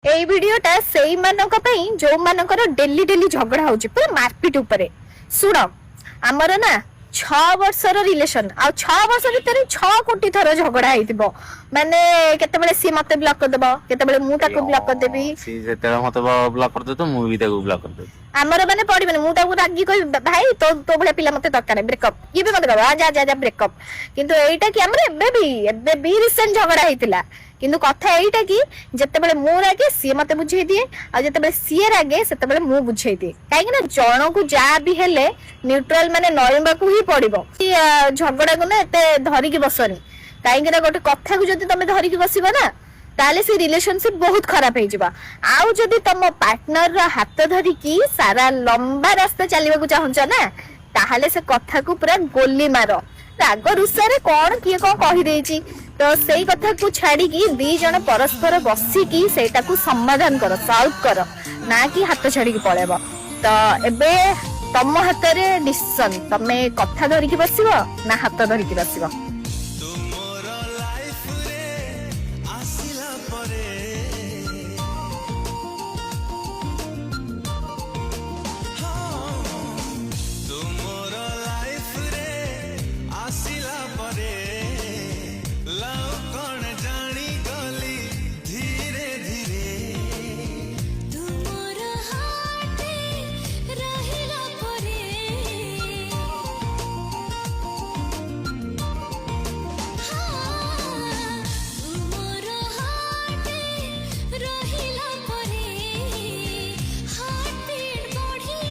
এই ভিডিওটা সেই ମାନଙ୍କ ପାଇଁ ଯୋଉ ମାନଙ୍କର ଡେଲି ଡେଲି ଝଗଡା ହଉଛି ପୁରା ମାରପିଟ ଉପରେ। ଶୁଣ, ଆମର ନା 6 ବର୍ଷର ରିଲେସନ ଆଉ 6 ବର୍ଷ ଭିତରେ 6 କୋଟି ଥର ଝଗଡା ହେଇଥିବ। ମାନେ କେତେବେଳେ ସିଏ ମତେ ବ୍ଲକ କରିଦେବ, କେତେବେଳେ ମୁଁ ତାକୁ ବ୍ଲକ କରିଦେବି। ସିଏ ଯେତେବେଳେ ମତେ ବ୍ଲକ କରିଦେବ ମୁଁ ବି ତାକୁ ବ୍ଲକ କରିଦେବି। ଆମର ମାନେ ପଡିବନି, ମୁଁ ତାକୁ ରାଗି କହିବି ଭାଇ ତୋ ଭଳିଆ ପିଲା ମତେ ଦରକାର ବ୍ରେକଅପ୍, ଇଏ ବି ମତେ କହିବ ଯା ଯା ଯା ବ୍ରେକଅପ୍। କିନ୍ତୁ ଏଇଟା କି ଆମର ଏବେ ବି ରିସେଣ୍ଟ ଝଗଡା ହେଇଥିଲା। କିନ୍ତୁ କଥା ଏଇଟା କି ଯେତେବେଳେ ମୁଁ ରାଗେ ସିଏ ମତେ ବୁଝେଇ ଦିଏ, ଆଉ ଯେତେବେଳେ ସିଏ ରାଗେ ସେତେବେଳେ ମୁଁ ବୁଝେଇ ଦିଏ। କାହିଁକି ନା ଜଣକୁ ଯାହା ବି ହେଲେ ନ୍ୟୁଟ୍ରାଲ ମାନେ ନଇବାକୁ ହିଁ ପଡିବ। ଝଗଡାକୁ ନା ଏତେ ଧରିକି ବସନି, କାହିଁକି ନା ଗୋଟେ କଥାକୁ ଯଦି ତମେ ଧରିକି ବସିବ ନା ତାହେଲେ ସେ ରିଲେସନସିପ ବହୁତ ଖରାପ ହେଇଯିବ। ଆଉ ଯଦି ତମ ପାର୍ଟନର ର ହାତ ଧରିକି ସାରା ଲମ୍ବା ରାସ୍ତା ଚାଲିବାକୁ ଚାହୁଁଛ ନା, ତାହେଲେ ସେ କଥାକୁ ପୁରା ଗୋଲି ମାର। ରାଗ ରୁଷାରେ କଣ କିଏ କଣ କହିଦେଇଛି ତ ସେଇ କଥାକୁ ଛାଡିକି ଦି ଜଣ ପରସ୍ପର ବସିକି ସେଇଟାକୁ ସମାଧାନ କର, ସଲ୍ଭ କର, ନା କି ହାତ ଛାଡିକି ପଳେଇବ। ତ ଏବେ ତମ ହାତରେ ଡିସିସନ, ତମେ କଥା ଧରିକି ବସିବ ନା ହାତ ଧରିକି ବସିବ।